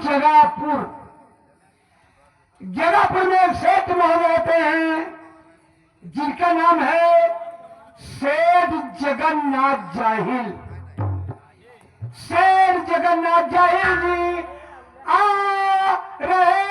जगापुर। जगापुर में एक सेठ महोदय रहते हैं जिनका नाम है सेठ जगन्नाथ जाहिल। सेठ जगन्नाथ जाहिल जी आ रहे हैं।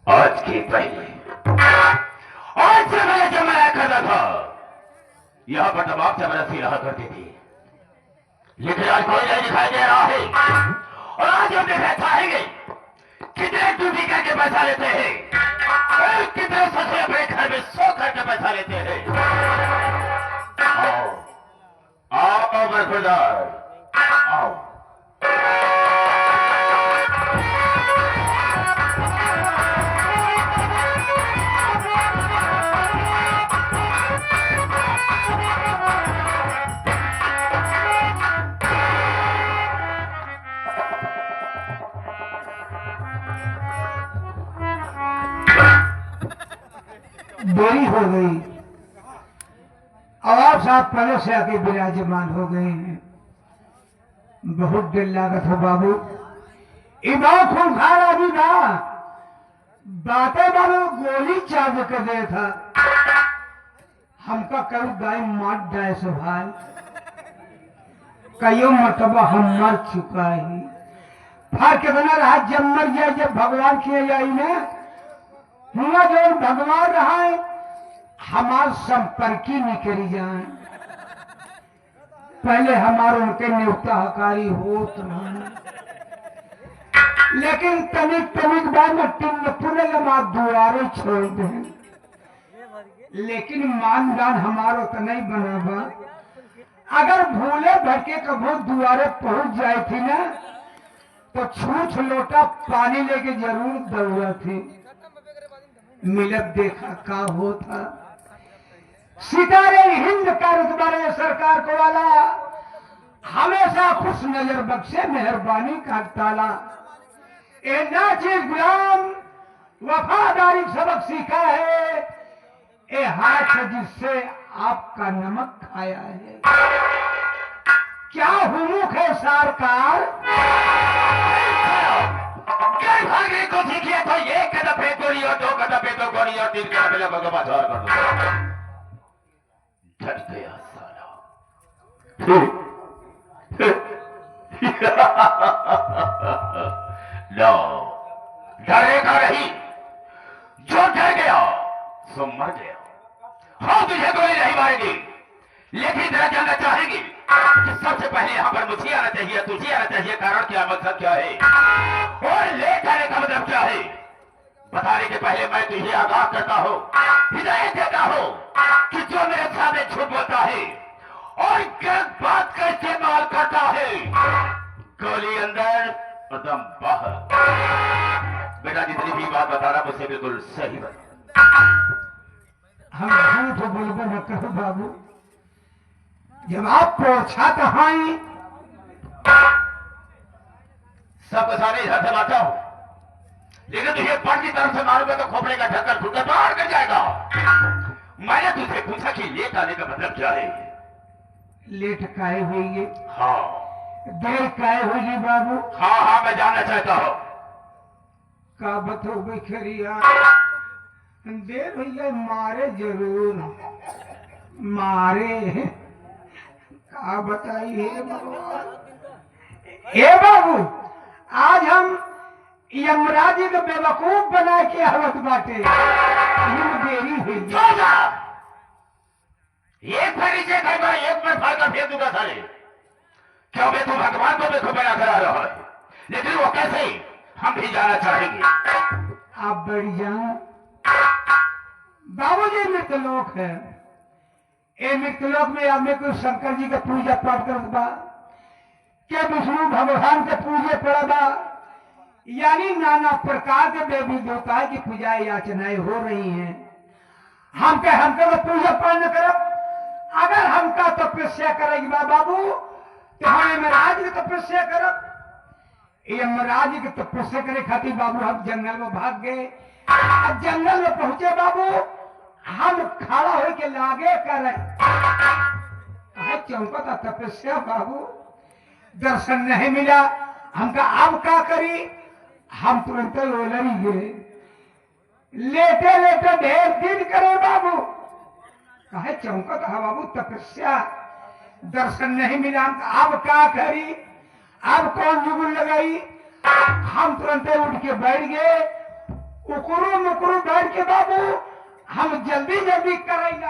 आज से पहले जब मैं करता था यहाँ पर तमाम जबरदस्ती रहा करती थी, लेकिन आज कोई नहीं दिखाई दे रहा है। और आज हम देखना चाहेंगे कितने ड्यूटी करके पैसा लेते हैं और कितने ससुर अपने घर में सो करके पैसा लेते हैं। आओ आओ बरखुरदार आओ। देरी हो गई और आप साहब पहले से आके विराजमान हो गए हैं। बहुत देर लागत हो बाबू। इबाऊ खून खा रहा भी ना बातें बाबू गोली चार्ज कर दिया था। हमका कल गाय मार जाए सो भाई कईयों मरतबा हम मर चुका है। फर्क कितना रहा जब मर जाए जब भगवान किए जाए ना हुआ जो भगवान रहा है हमार संपर्की निकली जाए। पहले हमारे उनके न्योता हकारी होत रहा, लेकिन तनिक तनिक बाद में पुनः लमा दुआरे छोड़ दे। लेकिन मानदान हमारो तो नहीं बना बा। अगर भूले भटके कभो दुआरे पहुंच जाए थी ना तो छूछ लोटा पानी लेके जरूर दौड़ा थी। मिलत देखा का होता। सितारे हिंद का रुतबा सरकार को वाला हमेशा खुश नजर बख्शे मेहरबानी का ताला। ए नाचे गुलाम वफादारी सबक सीखा है। ए हाथ जिससे आपका नमक खाया है। क्या हुमुख है सरकार भागने को सीखिए तो एक कदम पे गोली और दो कदम पे तो गोली और तीन कदम पे लगभग बाजार कर दो। डर गया साला। लो डरेगा नहीं। जो डर गया सो मर गया। हम तुझे गोली नहीं मारेंगे लेकिन जरा जानना चाहेंगे कि सबसे पहले यहाँ पर मुझे आना चाहिए तुझे आना चाहिए। कारण क्या मकसद क्या है और ले जाने का मतलब क्या है बताने के पहले मैं तुझे आगाह करता हूँ हिदायत देता हूँ कि जो मेरे सामने झूठ बोलता है और गलत बात का इस्तेमाल करता है गोली अंदर और दम बाहर। बेटा जितनी भी बात बता रहा मुझसे बिल्कुल सही बता। हम झूठ बोलबो न कहो बाबू। जब आपको छाता हाई सबको सारे इधर से लाता हूं लेकिन तुझे पट की तरफ से मारूंगा तो खोपड़े का ढक्कन खुद बाहर कर जाएगा। पूछा कि लेट आने का मतलब क्या है? लेट काहे हुई है? हाँ देर काहे हुई बाबू? हाँ हाँ, मैं जानना चाहता हूँ। का बतो गई खरिया देर भैया मारे जरूर मारे का बताइए भगवान। हे बाबू, आज हम यमराज के बेवकूफ बना के आवत बाटे, देरी हुई। चल जा। एक फरी से घर में एक में फाड़ कर फेंक दूंगा साले। क्यों बे, तू भगवान को बेखो बना कर आ रहा है, लेकिन वो कैसे, हम भी जाना चाहेंगे। आप बढ़ जाओ बाबूजी। मृतलोक है, ये मृतलोक में आदमी को शंकर जी का पूजा पाठ करत बा, के विष्णु भगवान के पूजे पड़ा बा, यानी नाना प्रकार के देवी देवताओं की पूजा याचनाएं हो रही हैं। हमका तो पूजा पाठ न करब। अगर हमका तपस्या करेगी बाबू तो हम यमराज की तपस्या करब। यमराज की तपस्या करे खातिर बाबू हम जंगल में भाग गए। जंगल में पहुंचे बाबू, हम खड़ा हो के लागे करे चौंका तपस्या बाबू, दर्शन नहीं मिला। हमका अब क्या करी? हम तुरंत ओलरी गए, लेटे लेटे ढेर दिन करे बाबू। कहे चौंका था बाबू, तपस्या दर्शन नहीं मिला। अब क्या करी? अब कौन जुगुल लगाई? हम तुरंत उठ के बैठ गए, उकरू मुकरू बैठ के बाबू हम जल्दी जल्दी करेंगे।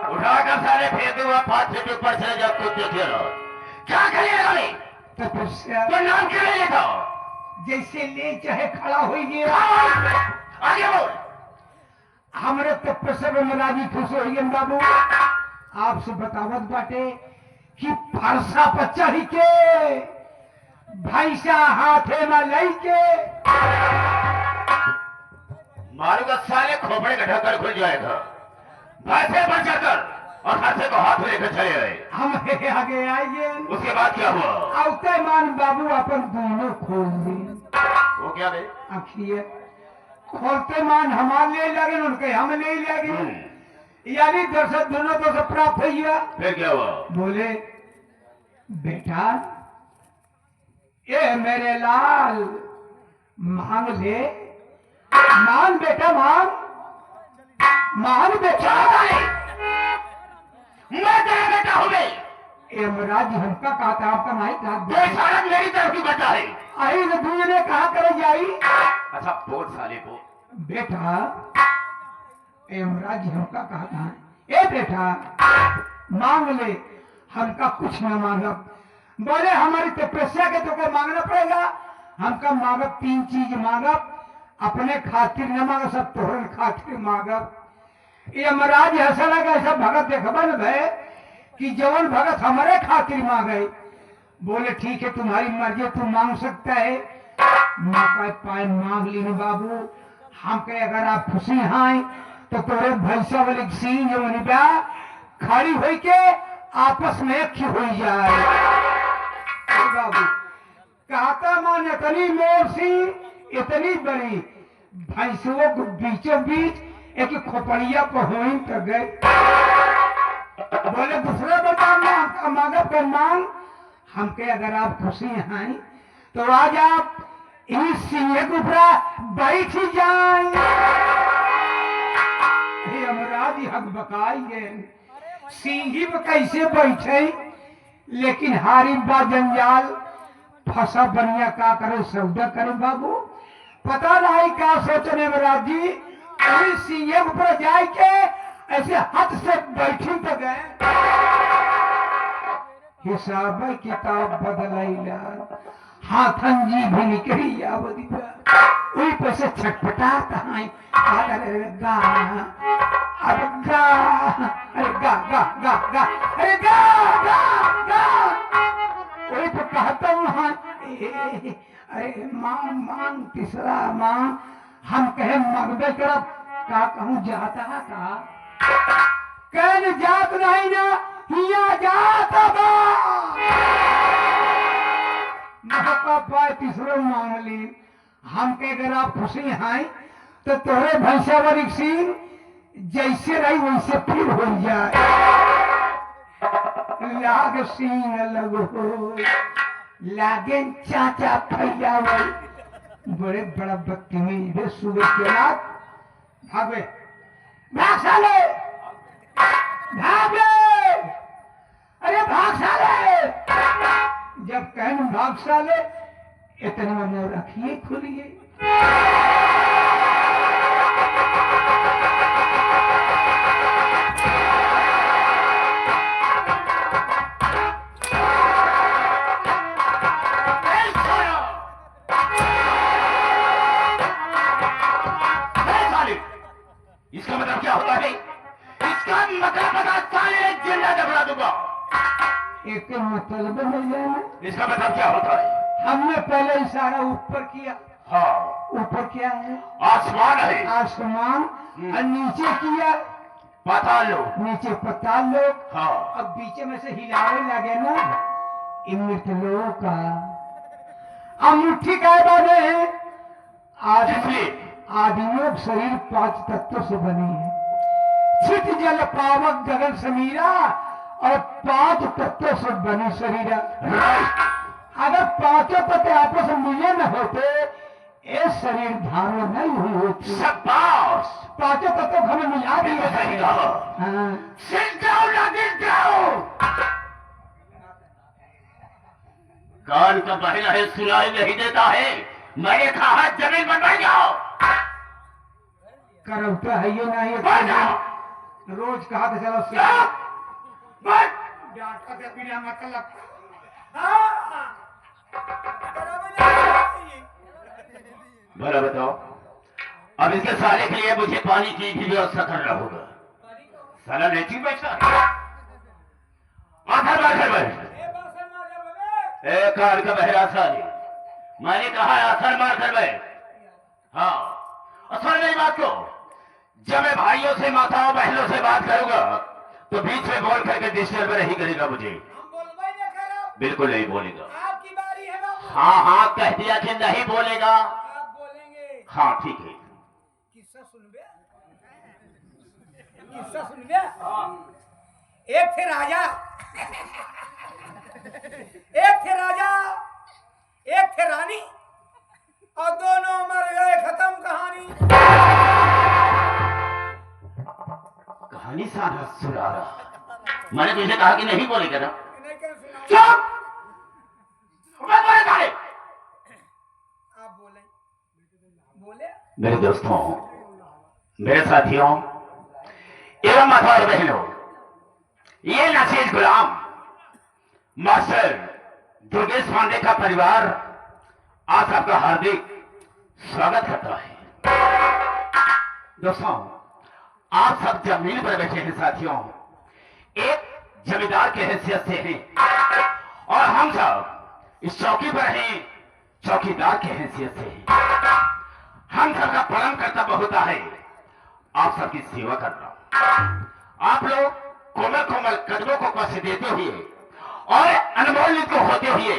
उठाकर सारे फेंक दूंगा, पांच फीट ऊपर से जब कुछ देखे रहो। क्या करिएगा? तपस्या तो नाम क्यों नहीं लेता? जैसे ले चाहे खड़ा हो गया। आगे बोल। हमारे तपस्या में मराजी खुश हो गए बाबू। आपसे बतावत बाटे कि फरसा पर चढ़ के भैंसा हाथे में लई के मारूंगा साले, खोपड़े का ढक्कन खुल जाएगा। भैंसे पर चढ़कर और हाथे को हाथ में लेकर चले गए। हम आगे आइए। उसके बाद क्या हुआ? औते मान बाबू अपन दोनों खोल दी। वो क्या बे? आखिए खोलते मान हमार ले लगे, उनके हम ले लगे, यानी दर्शक दोनों तो सब प्राप्त हुआ। फिर क्या हुआ? बोले बेटा ये मेरे लाल मांग ले, मांग बेटा मांग, मांग बेटा। मैं तेरा बेटा हूँ बे। यमराज हमका कहा था, आपका नहीं कहा। कोई सारा मेरी तरफ की बता है। आई तो दूर ने कहा करे जाई। अच्छा बोल साले को। बेटा यमराज हमका कहा था, ए बेटा मांग ले, हमका कुछ न मांगब। बोले हमारी तपस्या के तो मांगना पड़ेगा। हमका मांगब तीन चीज मांगब, अपने खातिर न मांग, सब तोहर खातिर मांगब। यमराज हंसा लगा, ऐसा भगत देखबा न भय कि जवन भगत हमारे खातिर मांगे। बोले ठीक है तुम्हारी मर्जी, तू मांग सकता है। मौका पाए मांग ली बाबू। हम कहे अगर आप खुशी हैं तो तोरे भैंसा वाली सीन जो बा खड़ी हुई के आपस में एक हो जाए। बाबू कहता मान इतनी मोर सी, इतनी बड़ी भैंसों को बीचों बीच एक खोपड़िया पहुंच तक गए। बोले दूसरा बता मांगब कर मांग। हमके अगर आप खुशी हैं तो आज आप इस सिंह के ऊपर बैठ जाए। यमराज हक बकाइए सिंही पे कैसे बैठे, लेकिन हारी बा जंजाल फंसा बनिया का करे सौदा करे बाबू। पता नहीं क्या सोचने यमराज जी, सिंह के ऊपर जाए के ऐसे हाथ से बैठी तो गए। हिसाब किताब बदलैला, हाथन जी भी निकली आवदी वही पैसे छटपटाता है। अरे गा अब गा, अरे गा गा गा गा, अरे गा गा गा, वही तो कहता हूँ। अरे मांग मांग तीसरा मांग। हम कहे मगबे करब का कहूँ जाता का कहने जात नहीं ना, हिया जाता बा। मौका पाए तीसरो मांग ली। हम के अगर आप खुशी हैं तो तोहरे भैंसा वाली सिंह जैसे रही वैसे फिर हो जाए। लाग सीन लगो लागे चाचा फैलावे बड़े बड़ा बदतमीज है। सुबह के रात भागे भाग साले भागे, अरे भाग साले। जब कहूं भाग साले इतने में रखिए खुलिए। इसका मतलब क्या होता है? इसका मतलब बता साले जिंदा दबड़ा दूंगा। एक मतलब नहीं है। इसका मतलब क्या होता है? हमने पहले इशारा ऊपर किया। हाँ, ऊपर क्या है? आसमान है। आसमान। और नीचे किया पाताल लो। नीचे पताल लोग। हाँ, अब बीच में से हिलावे लगे ना इमृत लोगों का। अब मुट्ठी का बारे है आदमी। आदमियों शरीर 5 तत्वों से बनी है। छित जल पावक गगन समीरा और 5 तत्वों से बनी शरीर। अगर 5 तत्व आपस में मिले न होते ये शरीर धारण नहीं हुई होती। शाबाश। 5 तत्व हमें मिला दिया। सही कहा। हाँ। सिल जाओ ना गिर जाओ। कान का बहना है, सुनाई नहीं देता है। मैंने कहा जमीन बनवाई जाओ। करवता है ये नहीं रोज कहा था चलो डांटा से बिना मतलब। भला बताओ, अब इसके साले के लिए मुझे पानी की भी व्यवस्था करना होगा। साला नहीं बैठा आखिर बार बैठ। कान का बहरा साले, मैंने कहा आखिर मार कर बैठ। हाँ, असर नहीं बात को। जब मैं भाइयों से माताओं बहनों से बात करूंगा तो बीच में बोल करके डिस्टर्ब नहीं करेगा मुझे। बिल्कुल नहीं बोलेगा। आपकी बारी है बाबू। हाँ हाँ कह दिया कि नहीं बोलेगा। आप बोलेंगे। हाँ ठीक है। किस्सा सुनबे। किस्सा सुनबे। एक थे राजा एक थे रानी और दोनों मर गए, खत्म कहानी। कहानी सारा सुना रहा। मैंने तुझे कहा कि नहीं बोलेगा ना। नहीं कर सुनाओ। चुप। आप बोले बोले। मेरे दोस्तों, मेरे साथियों एवं माता और बहनों, ये नसीज गुलाम मास्टर दुर्गेश पांडे का परिवार आप सबका हार्दिक स्वागत करता है। दोस्तों, आप सब जमीन पर बैठे हैं साथियों, एक जमींदार के हैसियत से हैं और हम सब इस चौकी पर हैं चौकीदार के हैसियत से हैं। हम सबका परम कर्तव्य होता है आप सबकी सेवा करना। आप लोग कोमल कोमल कदमों को कष्ट देते हुए और अनमोल को होते हुए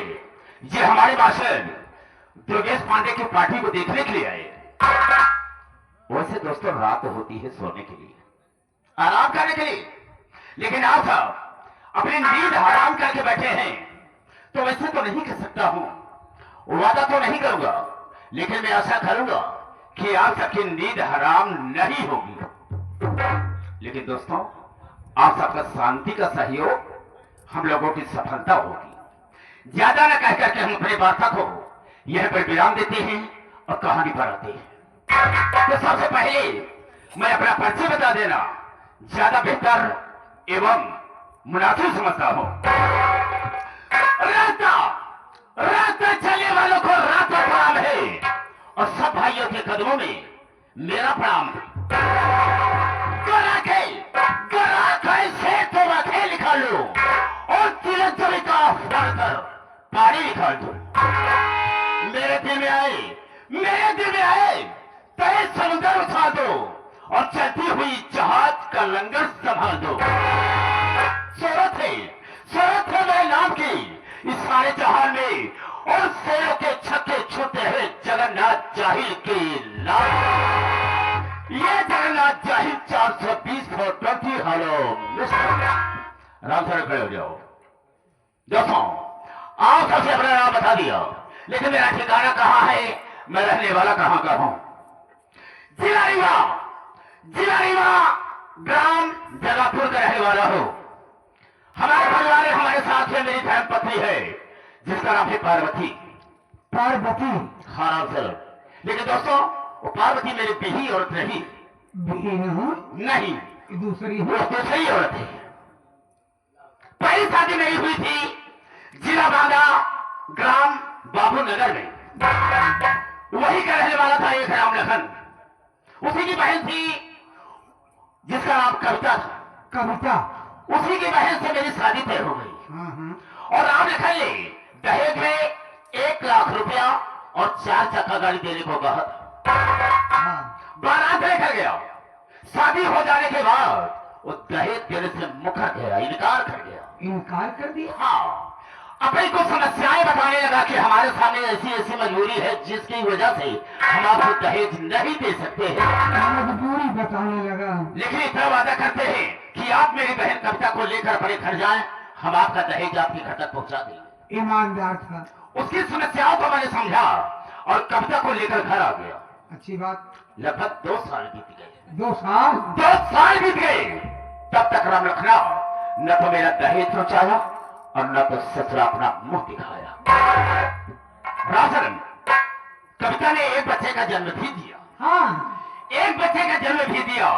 ये हमारे मास्टर दुर्गेश पांडे की पार्टी को देखने के लिए आए। वैसे दोस्तों रात होती है सोने के लिए, आराम करने के लिए, लेकिन आप सब अपनी नींद हराम करके बैठे हैं। तो वैसे तो नहीं कर सकता हूं, वादा तो नहीं करूंगा, लेकिन मैं आशा करूंगा कि आप सबकी नींद हराम नहीं होगी। लेकिन दोस्तों आप सबका शांति का सहयोग हम लोगों की सफलता होगी। ज्यादा न कह करके हम अपने वार्ता को यह पर विराम देते हैं और कहानी पर आते हैं। तो सबसे पहले मैं अपना परिचय बता देना ज्यादा बेहतर एवं मुनासिब समझता हूं। रास्ता चलने वालों को रात का प्रणाम है और सब भाइयों के कदमों में मेरा प्रणाम है। से तो रखे निकाल लो और तिलक जमी का कर पानी निकाल दो। मेरे दिल में आए तय समुद्र उठा दो और चलती हुई जहाज का लंगर संभाल दो। शरत है मेरे नाम की इस सारे जहान में और शेरों के छक्के छूते हैं जगन्नाथ जाहिल के लाल। ये जगन्नाथ जाहिर 420 for 20 hello mister Ram sir खड़े हो जाओ। दोस्तों आप सबसे अपना नाम बता दिया, लेकिन मेरा ठिकाना कहाँ है, मैं रहने वाला कहाँ का हूं? जिला रीवा ग्राम जगापुर का रहने वाला हूं। हमारे परिवार में हमारे साथ में मेरी धर्म पत्नी है जिसका नाम है पार्वती। पार्वती? हाँ राम सर, लेकिन दोस्तों वो पार्वती मेरी बिही औरत नहीं। बिही नहीं, दूसरी वो दूसरी औरत है। पहली शादी मेरी हुई थी जिला बांदा ग्राम बाबू नगर में। वही का रहने वाला था एक राम लखन। उसी की बहन थी जिसका नाम कविता था। कविता? उसी की बहन से मेरी शादी तय हो गई। और राम लखन ने दहेज में 1 लाख रुपया और 4 चक्का गाड़ी देने को कहा था। बारात लेकर गया। शादी हो जाने के बाद वो दहेज देने से मुकर गया, इनकार कर गया। इनकार कर दिया? हाँ, अपनी कुछ समस्याएं बताने लगा कि हमारे सामने ऐसी ऐसी मजबूरी है जिसकी वजह से हम आपको दहेज नहीं दे सकते हैं। मजबूरी बताने लगा। लेकिन इतना वादा करते हैं कि आप मेरी बहन कविता को लेकर अपने घर जाएं, हम आपका दहेज आपके घर तक पहुंचा देंगे। ईमानदार था। उसकी समस्याओं को मैंने समझा और कविता को लेकर घर आ गया। अच्छी बात। लगभग 2 साल बीत गए। 2 साल? 2 साल बीत गए। तब तक राम लखना न तो मेरा दहेज पहुंचाया और न तो ससुरा अपना मुंह दिखाया। राजन, कविता ने एक बच्चे का जन्म भी दिया। हाँ, एक बच्चे का जन्म भी दिया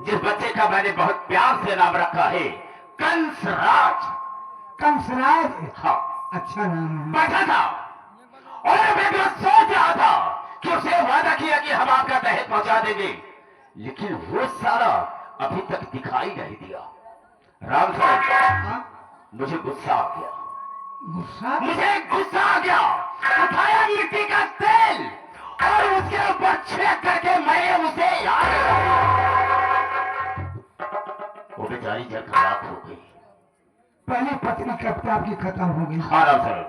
जिस बच्चे का मैंने बहुत प्यार से नाम रखा है कंसराज। कंसराज? हाँ, अच्छा नाम है। बैठा था और मैं तो सोच रहा था कि उसे वादा किया कि हम आपका दहेज पहुंचा देंगे, लेकिन वो सारा अभी तक दिखाई नहीं दिया। राम साहब, मुझे गुस्सा आ गया। गुस्सा? मुझे गुस्सा आ गया। उठाया मिट्टी का तेल और उसके ऊपर छिड़क करके मैं उसे याद। वो बेचारी जल खराब हो गई। पहली पत्नी कविता आपकी खत्म हो गई? हाँ राम साहब,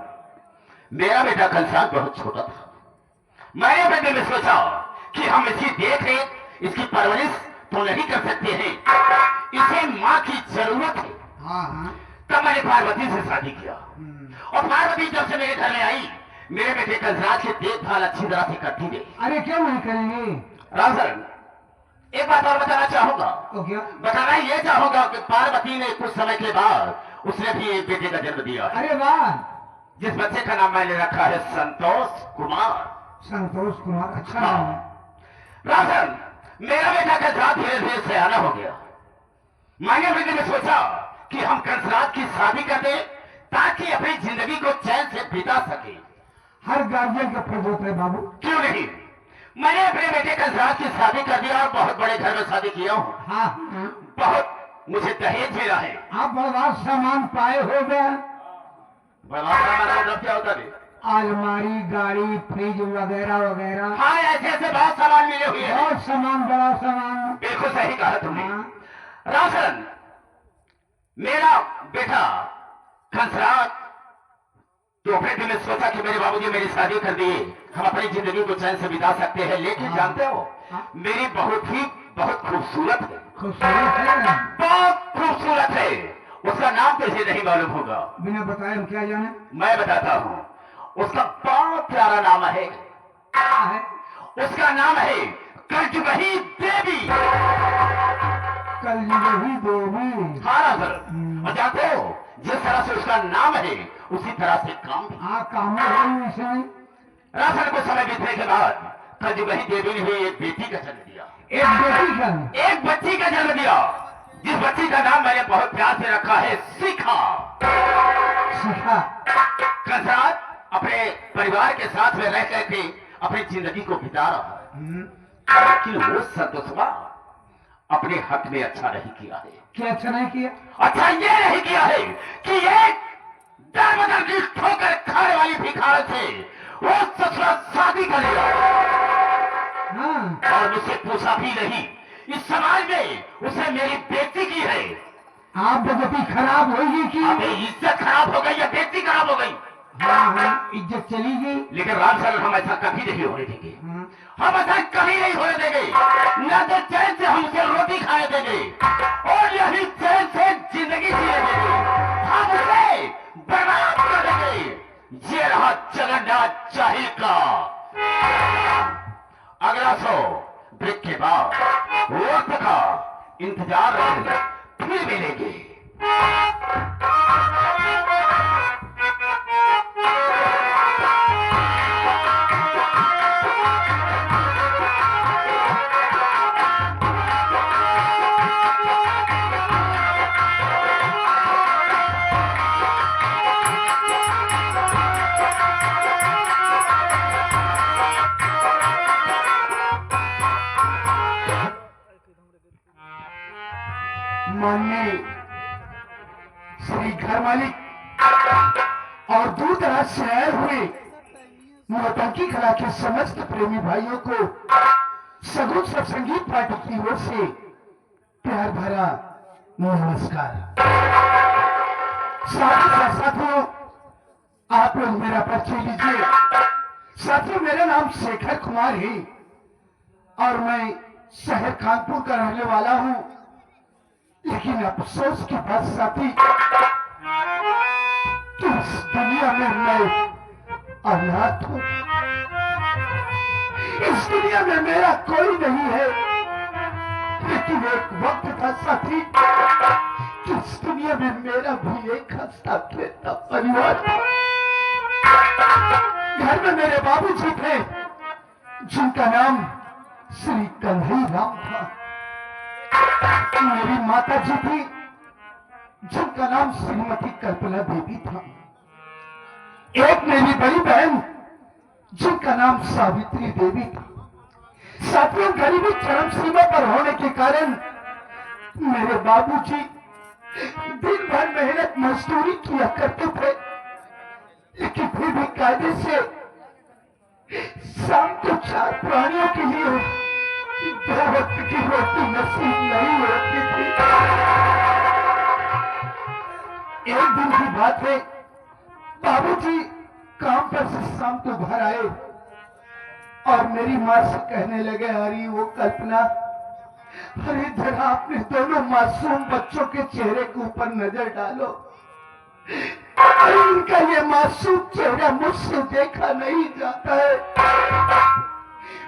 मेरा बेटा कंसाज बहुत छोटा था। मैंने बेटे में सोचा कि हम इसकी देख रेख, इसकी परवरिश तो नहीं कर सकते हैं, इसे माँ की जरूरत है। हाँ। तब मैंने पार्वती से शादी किया और पार्वती जब से मेरे घर में आई, मेरे बेटे कंसराज की देखभाल अच्छी तरह से करती रही। अरे क्यों नहीं करेंगे? राम सर, एक बात और बताना चाहूंगा। तो क्या? बताना ये चाहूंगा कि पार्वती ने कुछ समय के बाद उसने भी एक बेटे का जन्म दिया। अरे वाह! जिस बच्चे का नाम मैंने रखा है संतोष कुमार। संतोष कुमार? अच्छा नाम है। राजन, मेरा बेटा कंसराज धीरे धीरे सयाना हो गया। मैंने बेटे में सोचा कि हम कंसराज की शादी कर दें ताकि अपनी जिंदगी को चैन से बिता सके। हर गार्जियन का फर्ज होता है बाबू। क्यों नहीं? मैंने अपने बेटे कंसराज की शादी कर दिया और बहुत बड़े घर में शादी किया हूँ। हाँ। बहुत मुझे दहेज मिला है। आप बर्बाद सामान पाए हो गए? बर्बाद सामान मतलब क्या होता है? अलमारी, गाड़ी, फ्रिज वगैरह वगैरह। हाँ, ऐसे ऐसे बहुत सामान मिले हुए हैं। बहुत सामान, बड़ा सामान। बिल्कुल सही कहा तुमने। हाँ। राशन, मेरा बेटा कंसराज तो अपने दिल में सोचा कि मेरे बाबूजी मेरी शादी कर दिए, हम अपनी जिंदगी को चैन से बिता सकते हैं। लेकिन हाँ। जानते हो, हाँ। मेरी बहुत खूबसूरत है। खूबसूरत है? बहुत खूबसूरत है। उसका नाम तो इसे नहीं मालूम होगा। बिना बताए हम क्या जाने? मैं बताता हूँ। उसका बहुत प्यारा नाम है। क्या है? उसका नाम है कलजुगही देवी। कलजुगही देवी? हाँ सर। और जानते हो, जिस तरह से उसका नाम है उसी तरह से काम भी। हाँ, काम है इसमें। राशन को समय बीतने के बाद कलजुगही देवी ने भी एक बेटी का जन्म दिया। एक बेटी का? एक बच्ची का जन्म दिया, जिस बच्ची का नाम मैंने बहुत प्यार से रखा है शिखा। शिखा? कंसराज अपने परिवार के साथ में रह करके अपनी जिंदगी को बिता रहा है, लेकिन वो संतोषवा अपने हक में अच्छा नहीं किया है। क्या अच्छा नहीं किया? अच्छा ये नहीं किया है कि एक दर बदर की ठोकर खाने वाली भिखारी से वो ससुरा शादी कर लिया हाँ। और मुझसे पूछा भी नहीं। इस समाज में उसे मेरी बेइज्जती की है। आप बेइज्जती खराब होगी कि? अबे इज्जत खराब हो गई या बेइज्जती खराब हो गई? हाँ, इज्जत चली गई। लेकिन राम सर हम ऐसा कभी नहीं होने देंगे। हाँ। हम ऐसा कभी नहीं होने देंगे। न तो चैन से बरसों ब्रेक के बाद वक्त का इंतजार रखें, फिर मिलेंगे। माननीय श्री घर मालिक और दूर दराज से आए हुए नौटंकी कला के समस्त प्रेमी भाइयों को सगुन सब संगीत पार्टी की ओर से प्यार भरा नमस्कार। साथियों, आप लोग मेरा परिचय लीजिए। साथियों, मेरा नाम शेखर कुमार है और मैं शहर कानपुर का रहने वाला हूं। लेकिन अफसोस की बात साथी कि इस दुनिया में मैं अनाथ हूं। इस दुनिया में मेरा कोई नहीं है। लेकिन एक वक्त था साथी कि इस दुनिया में मेरा भी एक हंसता खेलता परिवार था। घर में मेरे बाबूजी थे जिनका नाम श्री कन्हई राम था। मेरी माता जी थी जिनका नाम श्रीमती कल्पना देवी था। एक मेरी बड़ी बहन जिनका नाम सावित्री देवी था। साथियों, गरीबी चरम सीमा पर होने के कारण मेरे बाबूजी दिन भर मेहनत मजदूरी किया करते थे, लेकिन फिर भी कायदे से शाम को 4 प्राणियों के लिए 2 वक्त की रोटी नसीब नहीं होती थी। एक दिन की बात है, बाबूजी काम पर से शाम को घर आए और मेरी माँ से कहने लगे, अरे वो कल्पना, अरे जरा अपने दोनों मासूम बच्चों के चेहरे के ऊपर नजर डालो। अरे उनका ये मासूम चेहरा मुझसे देखा नहीं जाता है।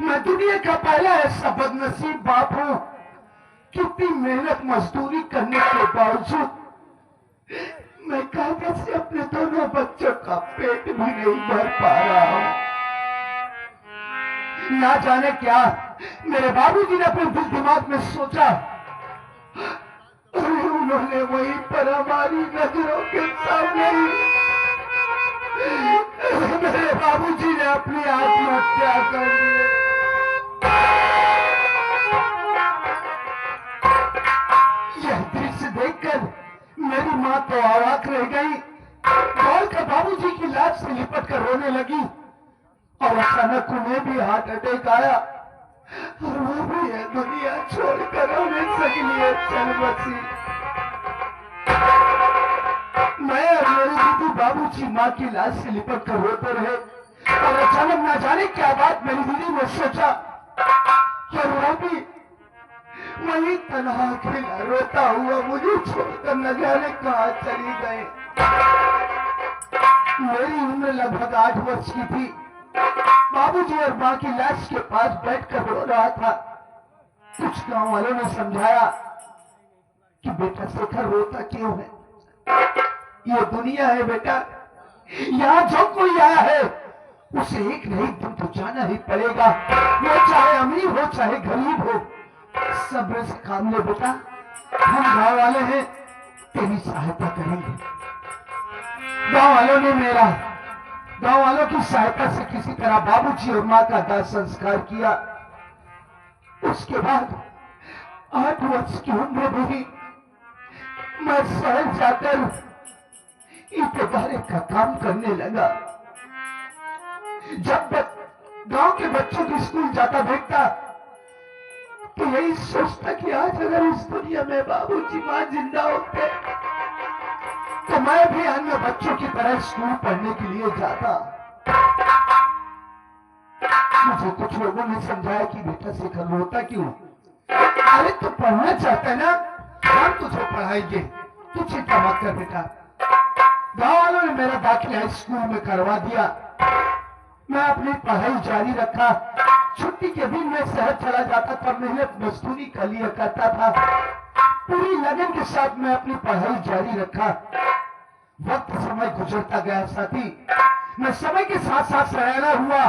मैं दुनिया का पहला ऐसा बदनसीब बाप हूं, कितनी मेहनत मजदूरी करने के बावजूद मैं कायदे से अपने दोनों बच्चों का पेट भी नहीं भर पा रहा हूं। ना जाने क्या मेरे बाबूजी ने अपने दिल दिमाग में सोचा, उन्होंने वहीं पर हमारी नजरों के सामने मेरे बाबूजी ने अपनी आत्महत्या कर ली। यह दृश्य देखकर मेरी माँ तो अवाक रह गई। दौड़कर बाबूजी की लाश से लिपट कर रोने लगी और अचानक उन्हें भी हार्ट अटैक आया और वो भी यह दुनिया छोड़कर हमें सके लिए चल बसी। मैं और मेरी दीदी बाबूजी माँ की लाश से लिपट कर रोते रहे और अचानक ना जाने क्या बात मेरी दीदी ने सोचा और वो भी वही तनहा अकेला रोता हुआ मुझे छोड़कर न जाने कहाँ चली गए। मेरी उम्र लगभग 8 वर्ष की थी। बाबूजी और माँ की लाश के पास बैठकर रो रहा था। कुछ गांव वालों ने समझाया कि बेटा शेखर रोता क्यों है, ये दुनिया है बेटा, यहाँ जो कोई आया है उसे एक न एक दिन तो जाना ही पड़ेगा। वो चाहे अमीर हो चाहे गरीब हो, सब्र से काम ले बेटा, हम गांव वाले हैं, तेरी सहायता करेंगे। गांव वालों की सहायता से किसी तरह बाबूजी और माँ का दाह संस्कार किया। उसके बाद 8 वर्ष की उम्र में ही मैं शहर जाकर ईंटेगारे का काम करने लगा। जब गांव के बच्चों की स्कूल जाता देखता तो यही सोचता कि आज अगर इस दुनिया में बाबूजी माँ जिंदा होते तो मैं भी अन्य बच्चों की तरह स्कूल पढ़ने के लिए जाता। मुझे कुछ लोगों ने समझाया कि बेटा शेखर रोता क्यों, अरे तू पढ़ना चाहता है ना, हम तुझे पढ़ाएंगे, तू चिंता मत कर बेटा। गांव वालों ने मेरा दाखिला स्कूल में करवा दिया। मैं अपनी पढ़ाई जारी रखा। छुट्टी छुट्टी के दिन मैं शहर चला जाता था, मेहनत मजदूरी कर लिया करता था। पूरी लगन के साथ मैं अपनी पढ़ाई जारी रखा। वक्त समय गुजरता गया साथी, मैं समय के साथ साथ सयाना हुआ,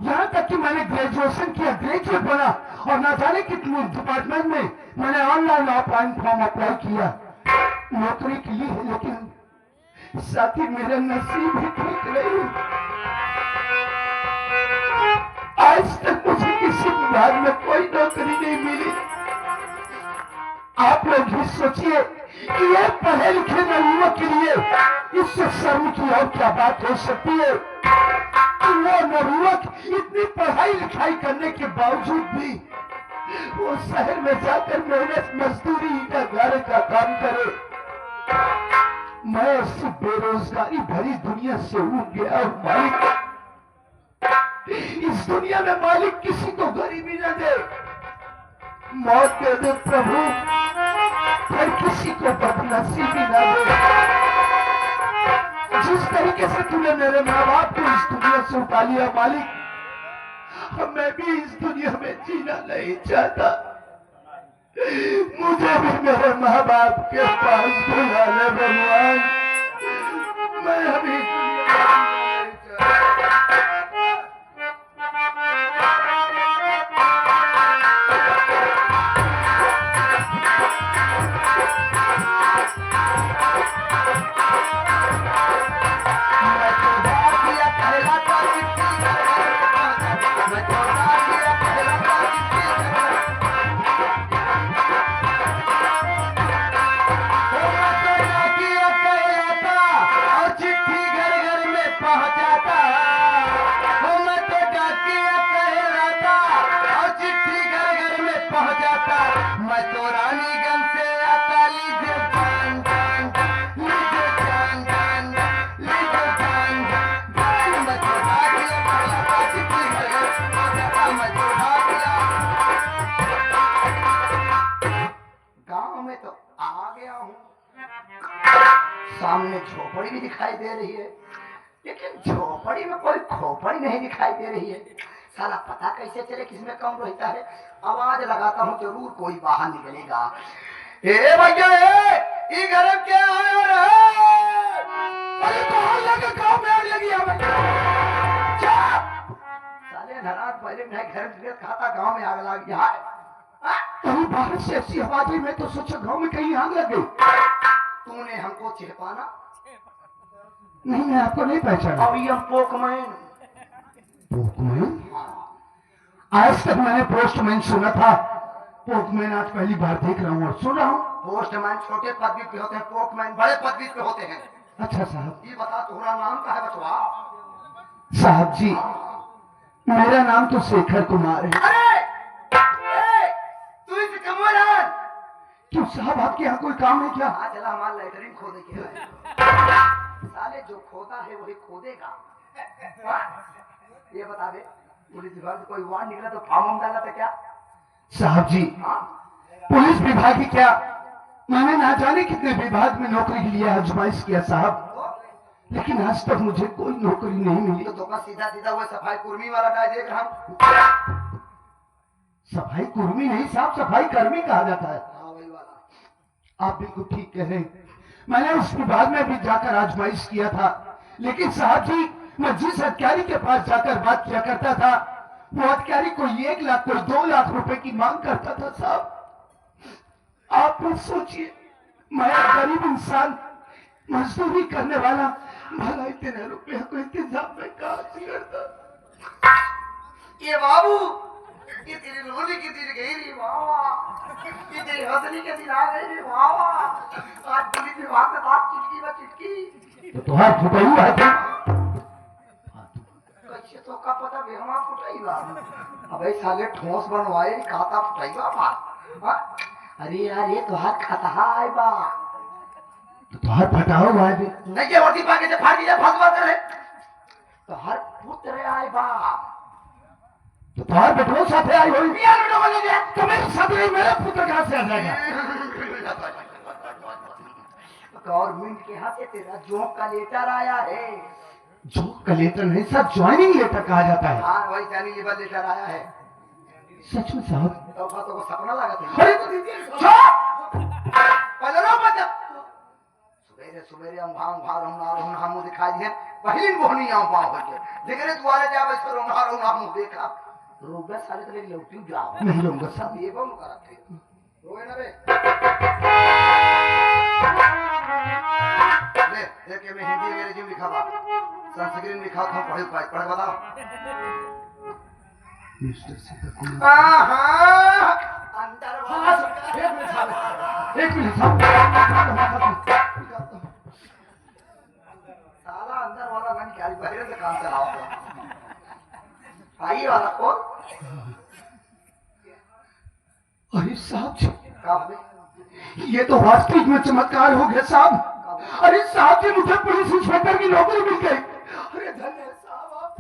यहाँ तक कि मैंने ग्रेजुएशन किया, ग्रेजुएट बना, और ना जाने कितने डिपार्टमेंट में मैंने ऑनलाइन ऑफलाइन फॉर्म अप्लाई किया नौकरी के लिए। लेकिन साथी मेरा नसीब ही ठीक नहीं। आज तक मुझे किसी विभाग में कोई नौकरी नहीं मिली। आप लोग भी सोचिए कि ये पढ़े लिखे नवयुवक के लिए इससे शर्म की और क्या बात हो सकती है कि वो नवयुवक इतनी पढ़ाई लिखाई करने के बावजूद भी वो शहर में जाकर मेहनत मजदूरी का घर का काम करे। मैं ऐसी बेरोजगारी भरी दुनिया से उठ गया हूं मालिक। इस दुनिया में मालिक किसी को गरीबी न दे, मौत दे दे प्रभु, पर किसी को बदनसीबी न दे। जिस तरीके से तूने मेरे माँ बाप को इस दुनिया से उठा लिया मालिक, मैं भी इस दुनिया में जीना नहीं चाहता। मुझे भी मेरे माँ बाप के पास बुला ले भगवान। मैं अभी सामने झोपड़ी भी दिखाई दे रही है, लेकिन झोपड़ी में कोई खोपड़ी नहीं दिखाई दे रही है। साला पता कैसे चले किसमें कम रहता है। आवाज लगाता हूँ, जरूर कोई बाहर निकलेगा। ए भैया, ये गरम क्या है? अरे तो लगा गाँव में आग लगी है। साले नाराज पहले मैं घर में खाता, गाँव में आग लग गया। अरे बाहर से ऐसी आवाज आई, मैं तो सोचा गाँव में कहीं आग लग गई। तूने हमको छिपाना नहीं, मैं आपको नहीं पहचाना। अभी हम पोकमैन। पोकमैन? आज तक मैंने पोस्टमैन सुना था, पोकमैन आज पहली बार देख रहा हूँ और सुन रहा हूँ। पोस्टमैन छोटे पदवी पे होते हैं, पोकमैन बड़े पदवी पे होते हैं। अच्छा साहब, ये बता तुम्हारा नाम क्या है बचवा? साहब जी, मेरा नाम तो शेखर कुमार है। अरे तू इसे कमोरान क्यों साहब, आपके यहाँ कोई काम है क्या? हाँ चला, हमारा लेटरिन खोदे के साले जो खोदा है वही खोदेगा। ये बता दे, पुलिस विभाग से कोई वार्ड निकला तो फॉर्म डाला था क्या? साहब जी, पुलिस विभाग ही क्या, मैंने ना जाने कितने विभाग में नौकरी के लिए आजमाइश किया साहब, लेकिन आज तक मुझे कोई नौकरी नहीं मिली। तो सीधा सीधा हुआ सफाई कुर्मी वाला डाय देख रहा हूँ। सफाई कुर्मी नहीं साहब, सफाई कर्मी कहा जाता है। आप बिल्कुल ठीक कह रहे हैं। मैंने उस विभाग में भी जाकर आजमाइश किया था, लेकिन साहब जी, मैं जिस अधिकारी के पास जाकर बात किया करता था, वो अधिकारी कोई 1 लाख कोई 2 लाख रुपए की मांग करता था साहब। आप लोग सोचिए, मैं गरीब इंसान, मजदूरी करने वाला, भला इतने रुपये को इंतजाम में कहाँ से करता? ये बाबू, ये तेरी रोली की दिन गई रे बाबा, ये तेरी हंसनी के दिन आ गई रे बाबा। आज पुलिस विभाग में बात चिटकी में चिटकी तो तुम्हार फुटाई हुआ है कैसे तो का पता भी हमारा फुटाई हुआ। अबे साले ठोस बनवाए खाता फुटाई हुआ बात। अरे यार, ये तुहार खाता है बा, तो तुहार फटाओ हुआ है नहीं के वर्दी पाके से फाड़ दिया फसवा करे तो हर पुत्र आए बा, तो तुम्हारे बेटों साथ आई हुई तो मेरे साथ नहीं, मेरा पुत्र कहां से आ जाएगा? गवर्नमेंट के यहाँ से तेरा जॉब का लेटर आया है। जॉब का लेटर नहीं सर, ज्वाइनिंग लेटर कहा जाता है। हाँ, वही ज्वाइनिंग लेटर आया है। सच में साहब? तो बातों को सपना लगा था। अरे तो दीजिए पहले सवेरे सवेरे हम मुंह दिखाई दिए पहली बोहनी आऊं पाऊं हो के जिगरे द्वारे जा बस रोना मुंह देखा रोबे सारे तले लौटी जाओ नहीं लूंगा साहब। ये बम करते रोए ना रे ले के मैं हिंदी अंग्रेजी में लिखा था संस्कृत में लिखा था पढ़ बताओ मिस्टर सिकंदर। हां अंदर हाँ, एक मिनट साहब, एक मिनट साहब। साला अंदर वाला नहीं क्या बाहर से काम चलाओ आई वाला कौन अरे साहब जी, काफी ये तो वास्तविक में चमत्कार हो गया साहब। अरे साहब जी, मुझे पुलिस इंस्पेक्टर की नौकरी मिल गई। अरे धन्य है साहब आप।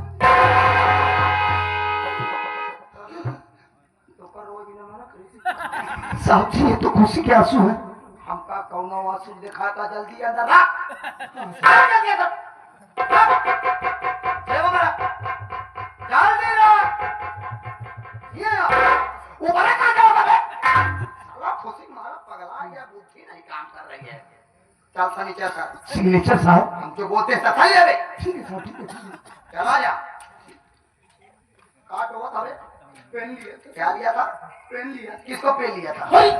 तो कर रोज बिना मना करी साहब जी, ये तो खुशी के आंसू है। हमका कौनो आंसू दिखा था जल्दी अंदर आ जल्दी अंदर देव मेरा जल्दी ला ये ऊपर का जाओ बे साला खुशी मारा पगला गया बुद्धि नहीं काम कर रही है चल सनीचर कर सिग्नेचर साहब। हम जो बोलते हैं सफाई है बे ठीक है साहब, ठीक है, ठीक है। चला जा काट हुआ था बे पेन लिया था। क्या लिया था पेन लिया था। किसको पे लिया था अरे,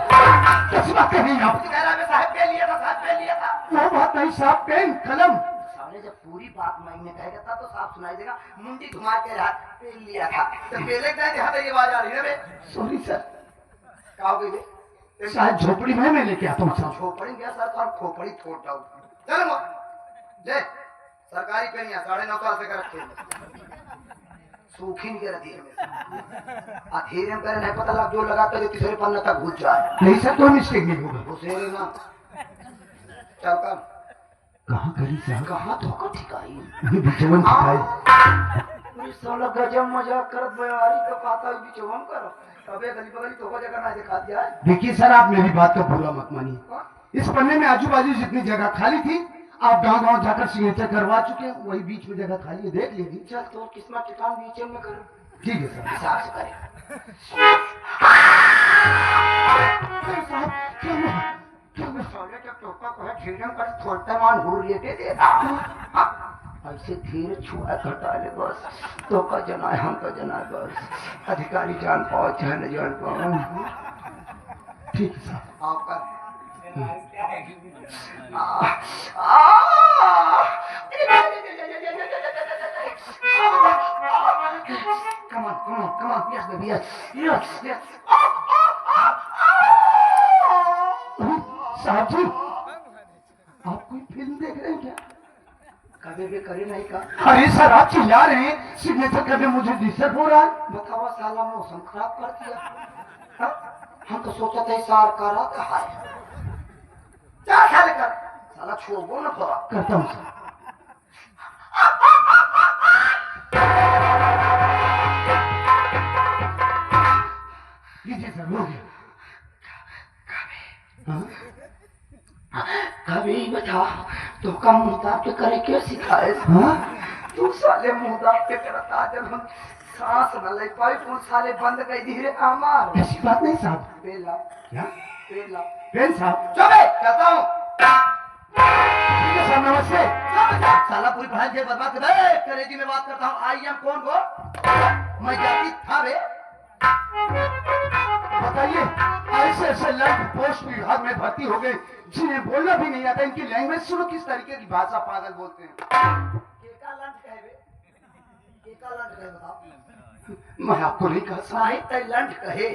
कैसी बात कर रही हैं आप? कह रहा है साहब पे लिया था साहब पे लिया था वो बात नहीं साहब, पेन कलम। साले जब पूरी बात मैंने कहेगा था तो साफ सुनाई देगा मुंडी घुमा के रहा पे लिया था तो पहले क्या यहाँ तक आवाज आ रही है बे सॉरी सर, क्या हो गई बे शायद झोपड़ी में मैं लेके आता हूँ साहब। खोपड़ी गया सर और खोपड़ी छोड़ डाउ चल वो ले सरकारी पेनिया 9.5 साल से कर रखे सूखी के रखी है अधीरे में करे नहीं पता लग जो लगाते जो तीसरे पन्ने तक घुस जाए नहीं सर, कोई मिस्टेक नहीं होगा। घुसेरे ना चल कर कहाँ करी साहब? कहाँ धोखा ठिकाई अभी बिचवन सिखाए। पूरी साला गजब मजाक करत बेवारी का पाता बिचवन करो अबे गली बगली धोखा जगह ना दिखा दिया है देखिए सर, आप मेरी बात का बुरा मत मानिए। इस पन्ने में आजू बाजू जितनी जगह खाली थी, आप गांव-गांव जाकर सिग्नेचर करवा चुके हैं। वही बीच में जगह खाली है, देख लीजिए। चल तो किस्मत ठिकान बीच में कर ठीक है सर। हिसाब से करे साहब, क्या हुआ? क्या हुआ? साले जब टोका को है झीरम कर छोड़ता मान हुर लेके देता ऐसे धीरे छुआ घटा ले बस तो का जना है हम का जना है बस अधिकारी जान पाओ चाहे न जान पाओ ठीक है साहब। आपका come on yes baby yes साहब जी, आप कोई फिल्म देख रहे हैं क्या? कभी भी करे नहीं का अरे सर, आप चिल्ला रहे हैं, सिग्नेचर करने मुझे डिस्टर्ब हो रहा है। बतावा साला मौसम खराब कर दिया हाँ? हम तो सोचा था सार करा कहा है क्या साले कर साला छोड़ो ना थोड़ा करता हूँ सर। लीजिए सर, हो गया। कभी बता तो कम मुताब के करे क्यों सिखाए हाँ? तू साले मुताब के करता जब हम सांस न ले पाई तू साले बंद कर धीरे हमार ऐसी बात नहीं साहब। पेला क्या? पेला पेन साहब। चले कहता हूँ ठीक है सर, नमस्ते। साला पूरी पढ़ाई के बर्बाद कर दे अंग्रेजी में बात करता हूँ आई एम कौन को मैं जाति था बे बताइए, ऐसे ऐसे लड़के पोस्ट विभाग में भर्ती हो गए जिन्हें बोलना भी नहीं आता। इनकी लैंग्वेज सुनो, किस तरीके की भाषा पागल बोलते हैं। केका लंच कहे बे केका लंच कहे बताओ मैं आपको नहीं कहा साहब, साहित्य लंच कहे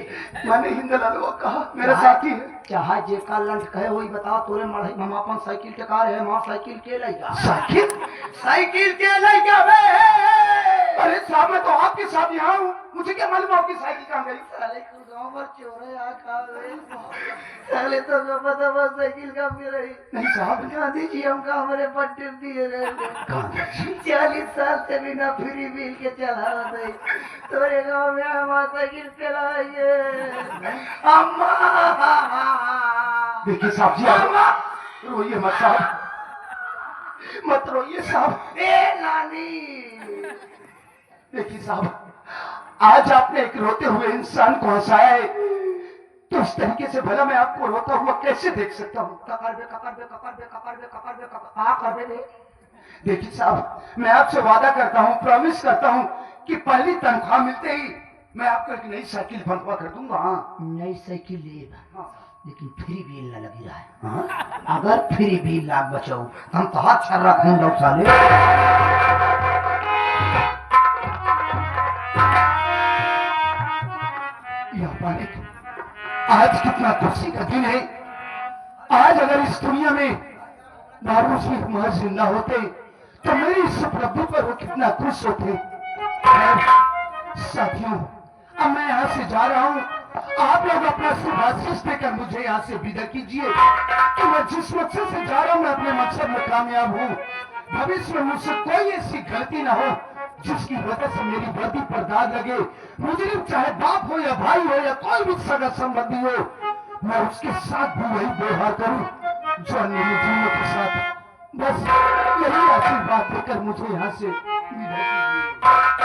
मैंने हिंदलालवा कहा, मेरा साथी है। चाहे जे का लंच कहे वही बताओ तोरे मढ़ई हम अपन साइकिल के कार है मां साइकिल के लइका साइकिल? साइकिल के लइका बे अरे साहब, मैं तो आपके साथ यहाँ हूँ, मुझे क्या मालूम आपकी साइकिल कहाँ गई? साले को गांव भर चोरे आ खा गए साले तो जो पता बस साइकिल का भी रही नहीं साहब। गांधी जी हमका हमारे पट्टे दिए गए गांधी जी? 40 साल से बिना फ्री बिल के चला रहे तोरे गांव में हम साइकिल चलाइए अम्मा देखिए साहब जी, आप रोइए मत साहब, मत रोइए साहब। ए नानी देखिए साहब, आज आपने एक रोते हुए इंसान को हंसाया है, तो इस तरीके से भला मैं आपको रोता हुआ कैसे देख सकता हूँ? देखिए साहब, मैं आपसे वादा करता हूँ, प्रॉमिस करता हूँ कि पहली तनख्वाह मिलते ही मैं आपको एक नई साइकिल बनवा कर दूंगा। हाँ, नई साइकिल लेगा, लेकिन फ्री बिल न लगी रहा है। हाँ? अगर फ्री बिल लाग बचाओ हम तो हाथ छर रखूं लोग साले। या मालिक, आज कितना खुशी का दिन है। आज अगर इस दुनिया में बाबूजी महज जिंदा होते तो मेरी इस उपलब्धि पर वो कितना खुश होते। साथियों, अब मैं यहाँ से जा रहा हूँ, आप लोग अपना शुभाशीष देकर मुझे यहाँ से विदा कीजिए कि मैं जिस मकसद से जा रहा हूँ मैं अपने मकसद में कामयाब हूँ। भविष्य में मुझसे कोई ऐसी गलती ना हो जिसकी वजह से मेरी वर्दी पर दाग लगे। मुजरिम चाहे बाप हो या भाई हो या कोई भी सगा संबंधी हो, मैं उसके साथ भी वही व्यवहार करूं जो अन्य मुजरिमों के साथ। बस यही आशीर्वाद देकर मुझे यहाँ से विदा कीजिए।